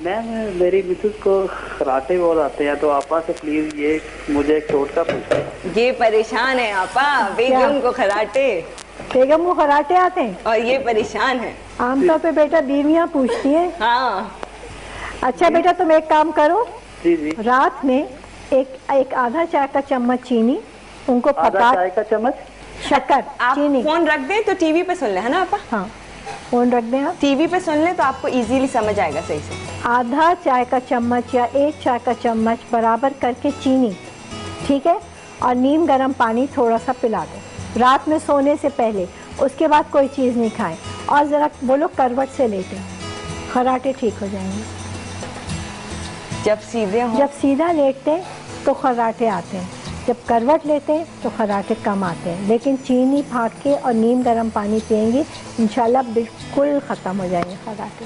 Ma'am मेरी Mrs को खराटे बहुत आते हैं, तो आपा से प्लीज ये मुझे एक टोटका पूछें। ये परेशान है आपा, बेगम को खराटे। बेगम को खराटे आते हैं और ये परेशान है। आमतौर पे बेटा बीवियां पूछती हैं। हाँ। अच्छा बेटा तुम एक काम करो, जी जी। रात में एक आधा चाय का चम्मच चीनी उनको पका, चाय का चम्मच शक्कर आप चीनी। फोन रख दें तो टीवी पे सुन ले, है ना आपा? हाँ फोन रख दें आप, टीवी पे सुन ले तो आपको इजीली समझ आएगा सही से। आधा चाय का चम्मच या एक चाय का चम्मच बराबर करके चीनी, ठीक है, और नीम गर्म पानी थोड़ा सा पिला दो रात में सोने से पहले। उसके बाद कोई चीज़ नहीं खाएं और ज़रा वो लोग करवट से लेटें, खराटे ठीक हो जाएंगे। जब सीधा लेटते तो खराटे आते हैं, जब करवट लेते हैं तो खराटे कम आते हैं। लेकिन चीनी फाँक के और नीम गर्म पानी पिएंगी इंशाल्लाह बिल्कुल ख़त्म हो जाएंगे खराटे।